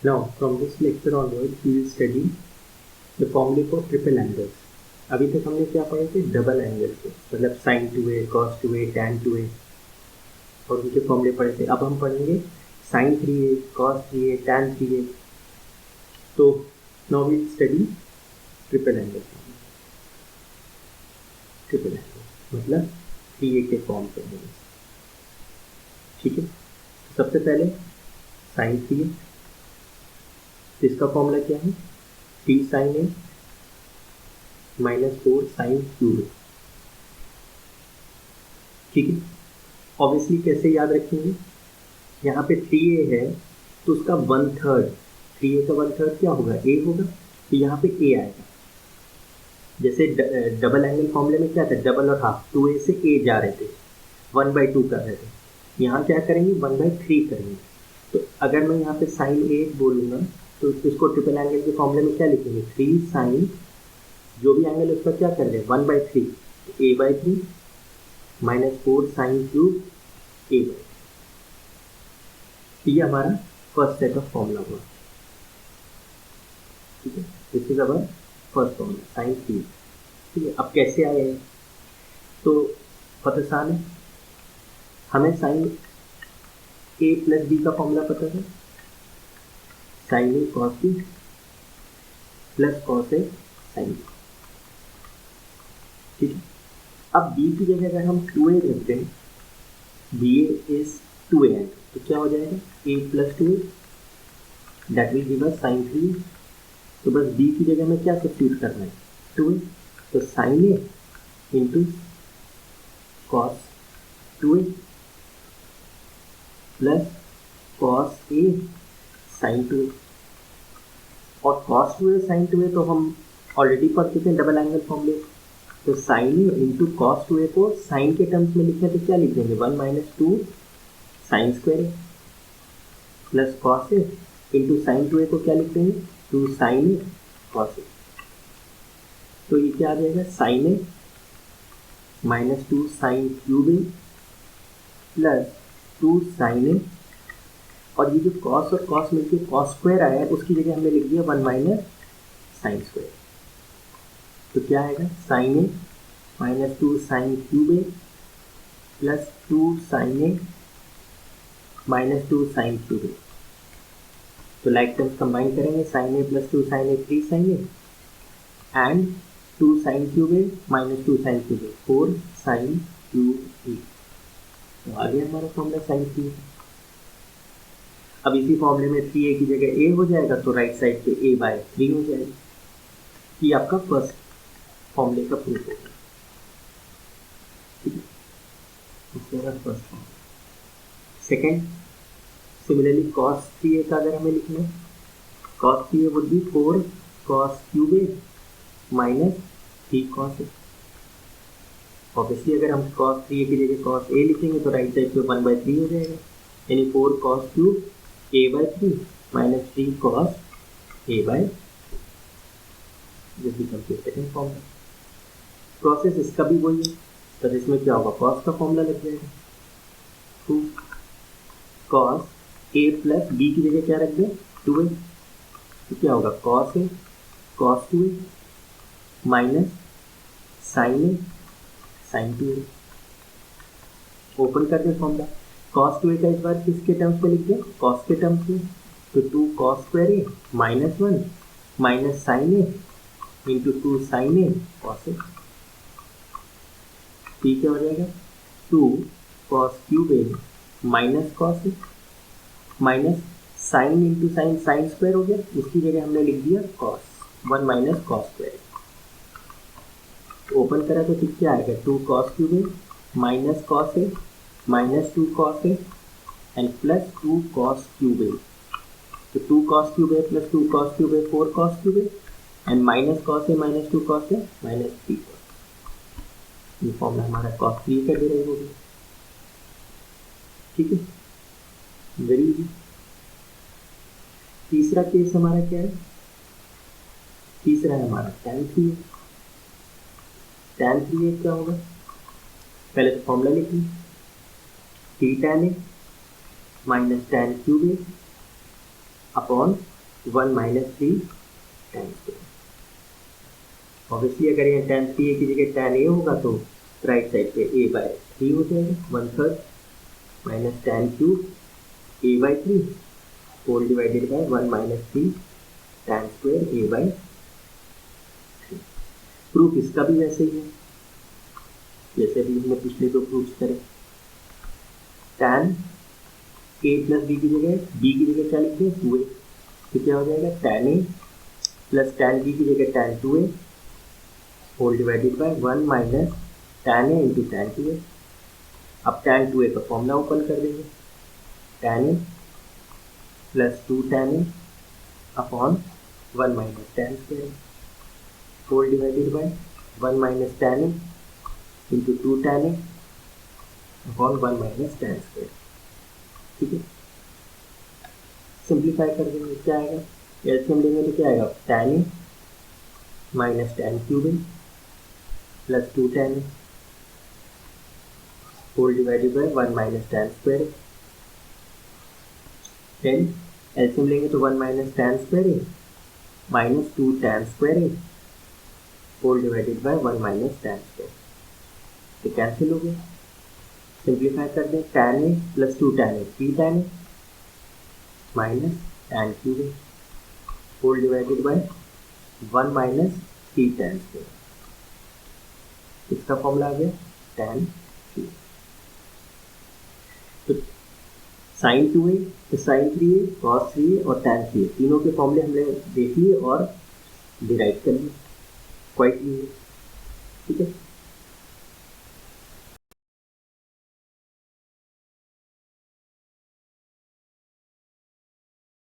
Now, from this lecture onwards, we will study the formula for triple angles. अभी तक हमने क्या पढ़े थे? डबल एंगल के, मतलब sine two A, cos two A, tan two A, और उनके फॉर्मूले पढ़े थे. अब हम पढ़ेंगे sign 3a, cos 3a, tan 3a. तो now we study triple angle. Triple angle मतलब 3a के फॉर्म पे हैं. ठीक है. सबसे पहले साइन 3a, इसका फॉर्मूला क्या है? टी साइन ए -4 साइन क्यूब. ठीक है. ऑब्वियसली कैसे याद रखेंगे? यहाँ पे 3a है तो उसका 1/3, 3a का 1/3 क्या होगा? a होगा. तो यहाँ पे a आएगा. जैसे डबल एंगल फॉर्मूले में क्या था? डबल और हाफ, 2a से a जा रहे थे, 1/2 कर रहे थे. यहाँ क्या करेंगे? 1/3 करेंगे. तो अगर मैं यहाँ पे साइन ए बोलूँगा तो इसको ट्रिपल एंगल के फॉर्मूले में क्या लिखेंगे? 3 साइन, जो भी एंगल उसका क्या कर रहे हैं? 1/3, a/3 -4 साइन क्यूब a/3. ये हमारा फर्स्ट सेट ऑफ फॉर्मूला हुआ. ठीक है. This is our first formula sine 3. ठीक है. अब कैसे आए हैं? तो बहुत आसान है. हमें साइन a प्लस b का फॉर्मूला पता है. Sign A cos B plus cos A sine B. ठीक है. अब b की जगह अगर हम 2a रख दें, बी इज 2a, तो क्या हो जाएगा? a plus 2a, that will give us sine 3. तो बस b की जगह में क्या सब्स्टिट्यूट करना है? 2a. तो sine A into cos 2a plus cos A sine 2a. और कॉस 2a साइन 2a तो हम ऑलरेडी पढ़ चुके हैं डबल एंगल फॉर्मूले. तो sine A into cos 2a को साइन के टर्म्स में लिखना तो क्या लिखेंगे? 1 - 2 साइन स्क्वायर ए प्लस कॉस ए इंटू साइन 2a को क्या लिख देंगे? 2 साइन ए कॉस ए. तो ये क्या आ जाएगा? Sign A -2 sine cube A plus 2 sine ए, और ये जो कॉस और कॉस मिलकर कॉस स्क्वायर आया है उसकी जगह हमने लिख दिया 1 - साइन स्क्वायर. तो क्या आएगा? Sine A -2 sine cube A plus 2 sine A -2 sine cube A. तो लाइक टर्म्स कंबाइन करेंगे. Sine A plus 2 sine A 3 sine A and 2 sine cube A -2 sine cube A 4 sine cube A. तो आ गया हमारा formula sine 3. अब इसी फॉर्मूले में 3a की जगह a हो जाएगा तो राइट साइड पे a/3 हो जाएगा. ये आपका फर्स्ट फॉर्मूले का प्रूफ होगा. ठीक है. First formula. Second, similarly cos 3a का अगर हमें लिखना है, cos 3a would be 4 cos cube a -3 cos a. Obviously अगर हम cos 3a की जगह cos a लिखेंगे तो राइट साइड पे 1/3 हो जाएगा, यानी 4 cos cube a/3 -3 cos a/3. This becomes the second formula. Process इसका भी वही है. तो इसमें क्या होगा? cos का फॉर्मूला लग जाएगा. 2 cos a प्लस b की जगह क्या रख दें? 2a. तो क्या होगा? cos a cos 2a minus sine a sine 2a. Open कर दें फॉर्मूला. cos 2a का इस बार किसके टर्म्स में लिख दें? cos के टर्म्स में. तो 2 cos square a -1 minus sine a into 2 sine a cos a. ठीक है. हो जाएगा 2 cos cube a minus cos a minus sine into sine, sine square हो गया, उसकी जगह हमने लिख दिया cos 1 - cos स्क्वायर. ओपन करा तो फिर क्या आएगा? 2 cos cube a minus cos a minus 2 cos a and plus 2 cos cube a. तो 2 cos cube a plus 2 cos cube a 4 cos cube a and minus cos a minus 2 cos a minus 3 cos. ये formula हमारा cos 3 का derive हो गया. ठीक है. Very easy. तीसरा case हमारा क्या है? तीसरा है हमारा tan 3a. tan 3a क्या होगा? पहले तो फॉर्मूला लिखिए. t tan a minus tan cube a upon 1 minus 3 tan square. Obviously अगर यहाँ tan 3 की जगह tan a होगा तो राइट साइड पे a बाय 3 हो जाएगा, 1/3 minus tan cube a by 3 whole divided by 1 minus 3 tan square a by 3। Proof इसका भी वैसे ही है जैसे अभी हमने पिछले दो प्रूफ करे। tan a प्लस b की जगह क्या लिख दें 2a, तो क्या हो जाएगा tan a plus tan b की जगह tan 2a whole divided by 1 minus tan a into tan 2a। अब tan 2a का फॉर्मूला ओपन कर देंगे, tan a plus 2 tan a upon 1 minus tan square whole divided by 1 minus tan a into 2 tan a upon 1 minus tan square. ठीक है, simplify कर देंगे, क्या आएगा, एलसीएम लेंगे तो क्या आएगा tan a minus tan cube a plus 2 tan a whole divided by 1 minus tan square. Then LCM लेंगे तो 1 minus tan square a minus 2 tan square a whole divided by 1 minus tan square, तो cancel हो गया। Simplify कर दें, tan a plus 2 tan a 3 tan a minus tan cube a whole divided by 1 minus 3 tan square, इसका formula आ गया tan cube. तो sin 2a तो sin 3a cos 3a और tan 3a तीनों के फॉर्मूले हमने देख लिए और डिराइव कर लिए, क्वाइट लिए। ठीक है।